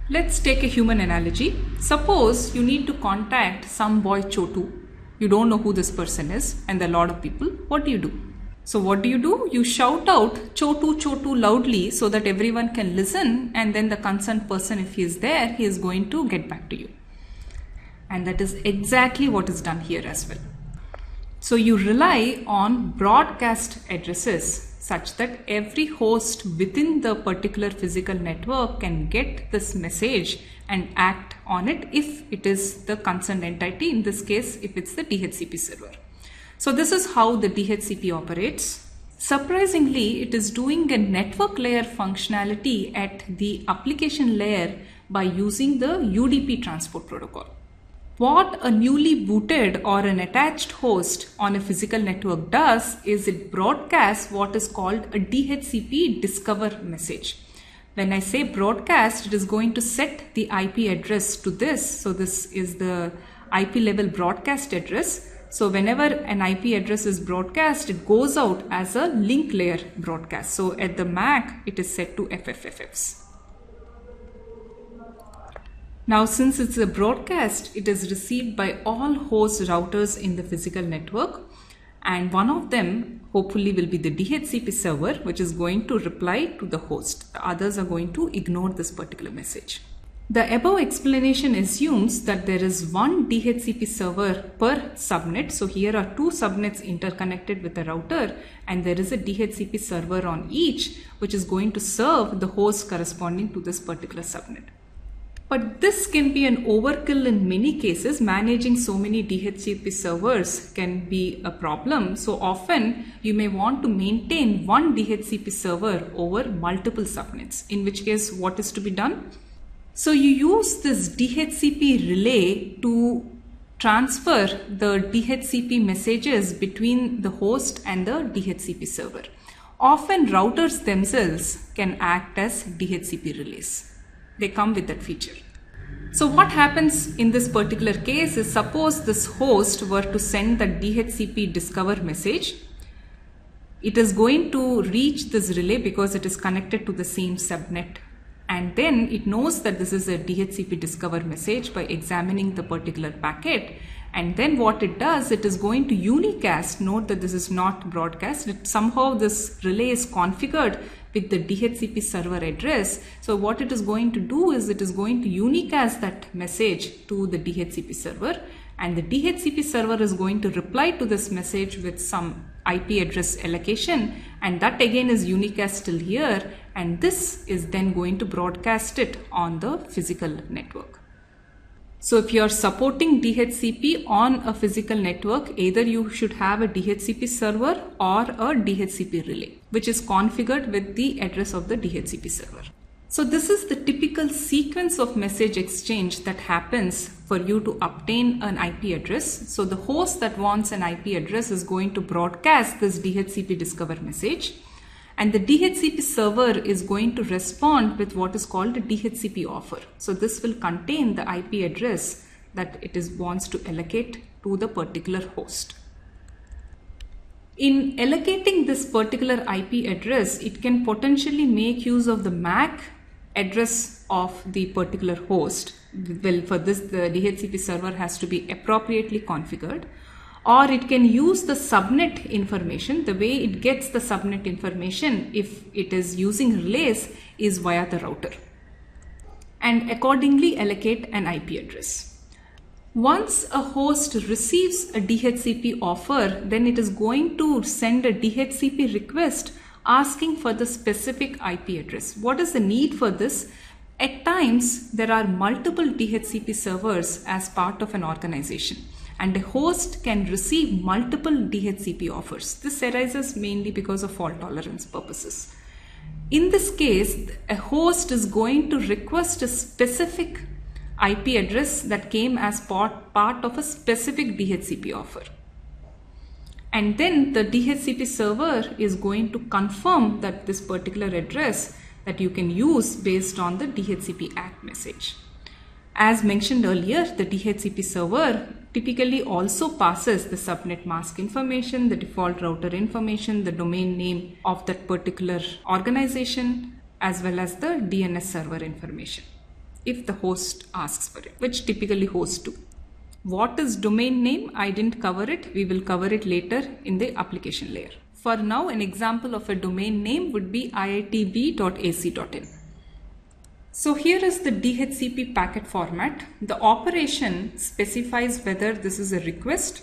Let's take a human analogy. Suppose you need to contact some boy Chotu. You don't know who this person is, and there are a lot of people. What do you do? So what do? You shout out Chotu Chotu loudly so that everyone can listen, and then the concerned person, if he is there, he is going to get back to you. And that is exactly what is done here as well. So you rely on broadcast addresses such that every host within the particular physical network can get this message and act on it if it is the concerned entity, in this case if it's the DHCP server. So this is how the DHCP operates. Surprisingly, it is doing a network layer functionality at the application layer by using the UDP transport protocol. What a newly booted or an attached host on a physical network does is it broadcasts what is called a DHCP discover message. When I say broadcast, it is going to set the IP address to this. So this is the IP level broadcast address. So whenever an IP address is broadcast, it goes out as a link layer broadcast. So at the MAC, it is set to FFFFs. Now, since it's a broadcast, it is received by all host routers in the physical network, and one of them hopefully will be the DHCP server, which is going to reply to the host. The others are going to ignore this particular message. The above explanation assumes that there is one DHCP server per subnet. So here are two subnets interconnected with a router, and there is a DHCP server on each, which is going to serve the host corresponding to this particular subnet. But this can be an overkill in many cases. Managing so many DHCP servers can be a problem. So often you may want to maintain one DHCP server over multiple subnets, in which case what is to be done? So you use this DHCP relay to transfer the DHCP messages between the host and the DHCP server. Often routers themselves can act as DHCP relays. They come with that feature. So what happens in this particular case is, suppose this host were to send the DHCP discover message. It is going to reach this relay because it is connected to the same subnet. And then it knows that this is a DHCP discover message by examining the particular packet. And then what it does, it is going to unicast. Note that this is not broadcast. Somehow this relay is configured with the DHCP server address. So what it is going to do is it is going to unicast that message to the DHCP server, and the DHCP server is going to reply to this message with some IP address allocation, and that again is unicast till here, and this is then going to broadcast it on the physical network. So if you are supporting DHCP on a physical network, either you should have a DHCP server or a DHCP relay, which is configured with the address of the DHCP server. So this is the typical sequence of message exchange that happens for you to obtain an IP address. So the host that wants an IP address is going to broadcast this DHCP discover message, and the DHCP server is going to respond with what is called a DHCP offer. So this will contain the IP address that it wants to allocate to the particular host. In allocating this particular IP address, it can potentially make use of the MAC address of the particular host. Well, for this, the DHCP server has to be appropriately configured. Or it can use the subnet information. The way it gets the subnet information, if it is using relays, is via the router, and accordingly allocate an IP address. Once a host receives a DHCP offer, then it is going to send a DHCP request asking for the specific IP address. What is the need for this? At times, there are multiple DHCP servers as part of an organization, and a host can receive multiple DHCP offers. This arises mainly because of fault tolerance purposes. In this case, a host is going to request a specific IP address that came as part of a specific DHCP offer. And then the DHCP server is going to confirm that this particular address that you can use based on the DHCP ACK message. As mentioned earlier, the DHCP server typically also passes the subnet mask information, the default router information, the domain name of that particular organization, as well as the DNS server information. if the host asks for it, which typically hosts do. What is domain name? I didn't cover it. We will cover it later in the application layer. For now, an example of a domain name would be iitb.ac.in. So here is the DHCP packet format. The operation specifies whether this is a request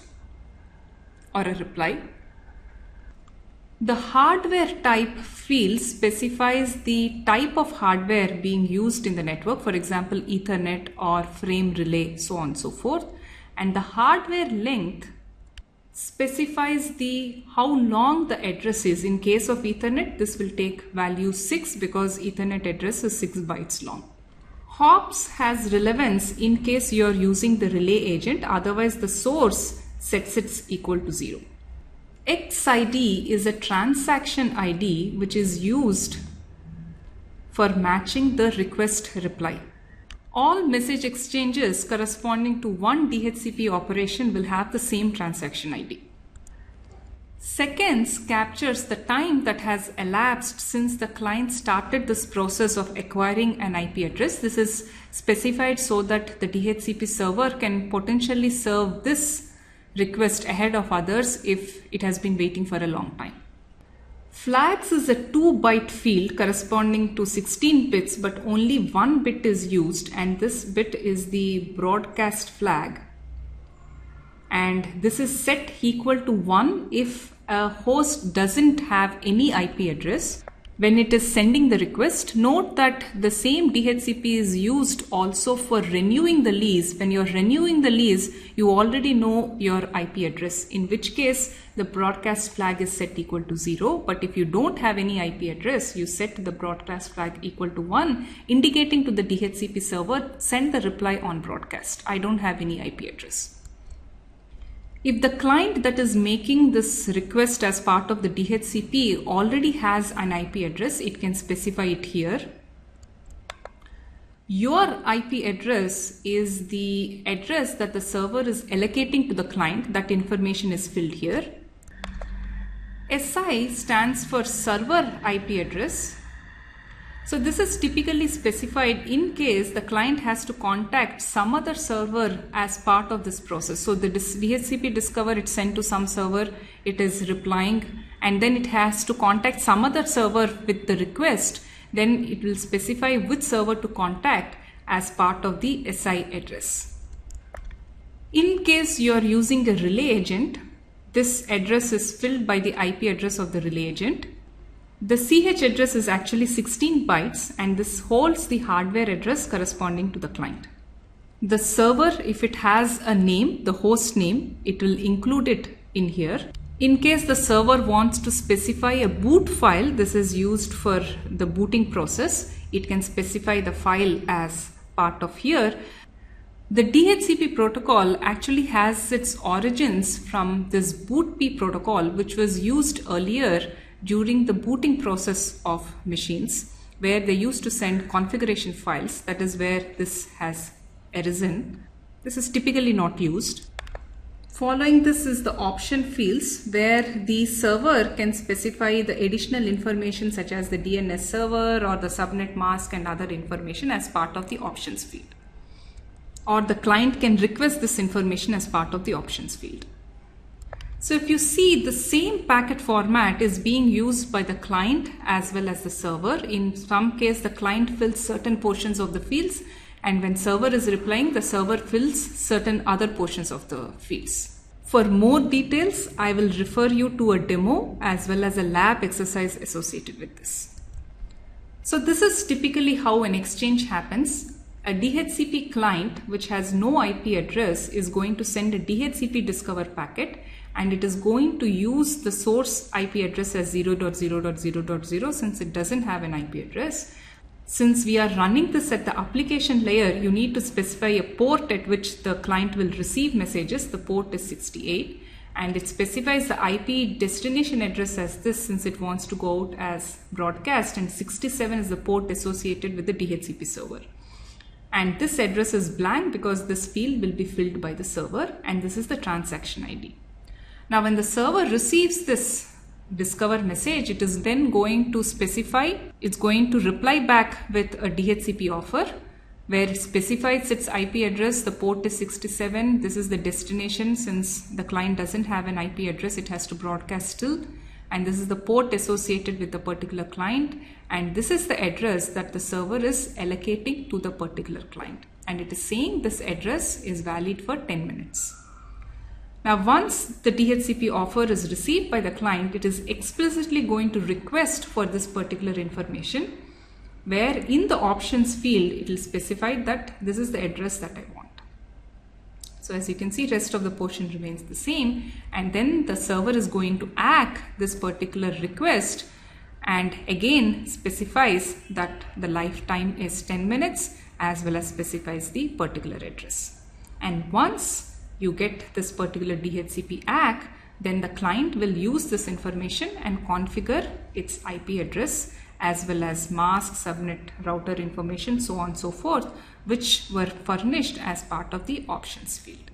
or a reply. The hardware type field specifies the type of hardware being used in the network, for example, Ethernet or frame relay, so on and so forth. And the hardware length specifies how long the address is. In case of Ethernet, this will take value 6 because Ethernet address is 6 bytes long. Hops has relevance in case you are using the relay agent, otherwise the source sets it equal to 0. XID is a transaction ID which is used for matching the request reply. All message exchanges corresponding to one DHCP operation will have the same transaction ID. Seconds captures the time that has elapsed since the client started this process of acquiring an IP address. This is specified so that the DHCP server can potentially serve this request ahead of others if it has been waiting for a long time. Flags is a 2-byte field corresponding to 16 bits, but only one bit is used, and this bit is the broadcast flag. And this is set equal to 1 if a host doesn't have any IP address. When it is sending the request, note that the same DHCP is used also for renewing the lease. When you're renewing the lease, you already know your IP address, in which case the broadcast flag is set equal to 0. But if you don't have any IP address, you set the broadcast flag equal to 1, indicating to the DHCP server, send the reply on broadcast. I don't have any IP address. If the client that is making this request as part of the DHCP already has an IP address, it can specify it here. Your IP address is the address that the server is allocating to the client. That information is filled here. SI stands for server IP address. So this is typically specified in case the client has to contact some other server as part of this process. So the DHCP discover, it's sent to some server, it is replying, and then it has to contact some other server with the request. Then it will specify which server to contact as part of the SI address. In case you are using a relay agent, this address is filled by the IP address of the relay agent. The CH address is actually 16 bytes, and this holds the hardware address corresponding to the client. The server, if it has a name, the host name, it will include it in here. In case the server wants to specify a boot file, this is used for the booting process. It can specify the file as part of here. The DHCP protocol actually has its origins from this BOOTP protocol, which was used earlier during the booting process of machines, where they used to send configuration files. That is where this has arisen. This is typically not used. Following this is the option fields, where the server can specify the additional information such as the DNS server or the subnet mask and other information as part of the options field. Or the client can request this information as part of the options field. So if you see, the same packet format is being used by the client as well as the server. In some case, the client fills certain portions of the fields, and when server is replying, the server fills certain other portions of the fields. For more details, I will refer you to a demo as well as a lab exercise associated with this. So this is typically how an exchange happens. A DHCP client which has no IP address is going to send a DHCP discover packet, and it is going to use the source IP address as 0.0.0.0 since it doesn't have an IP address. Since we are running this at the application layer, you need to specify a port at which the client will receive messages. The port is 68, and it specifies the IP destination address as this since it wants to go out as broadcast, and 67 is the port associated with the DHCP server. And this address is blank because this field will be filled by the server, and this is the transaction ID. Now when the server receives this discover message, it is then going to specify, it's going to reply back with a DHCP offer where it specifies its IP address. The port is 67. This is the destination. Since the client doesn't have an IP address, it has to broadcast still. And this is the port associated with the particular client. And this is the address that the server is allocating to the particular client. And it is saying this address is valid for 10 minutes. Now, once the DHCP offer is received by the client, it is explicitly going to request for this particular information, where in the options field, it will specify that this is the address that I want. So as you can see, rest of the portion remains the same. And then the server is going to ACK this particular request and again specifies that the lifetime is 10 minutes as well as specifies the particular address. And once you get this particular DHCP ACK, then the client will use this information and configure its IP address as well as mask, subnet, router information, so on and so forth, which were furnished as part of the options field.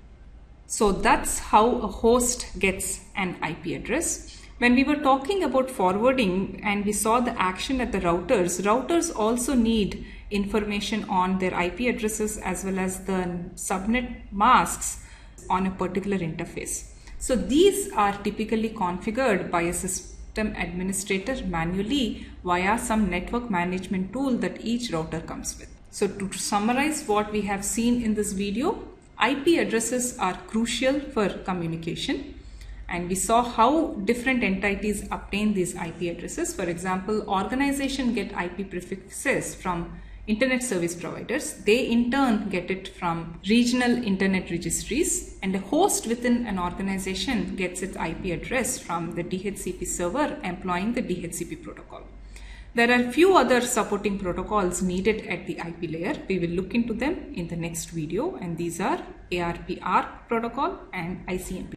So that's how a host gets an IP address. When we were talking about forwarding and we saw the action at the routers also need information on their IP addresses as well as the subnet masks on a particular interface. So these are typically configured by a system administrator manually via some network management tool that each router comes with. So to summarize what we have seen in this video, IP addresses are crucial for communication. And we saw how different entities obtain these IP addresses. For example, organizations get IP prefixes from internet service providers. They in turn get it from regional internet registries, and a host within an organization gets its IP address from the DHCP server employing the DHCP protocol. There are few other supporting protocols needed at the IP layer. We will look into them in the next video, and these are ARP-ARC protocol and ICMP.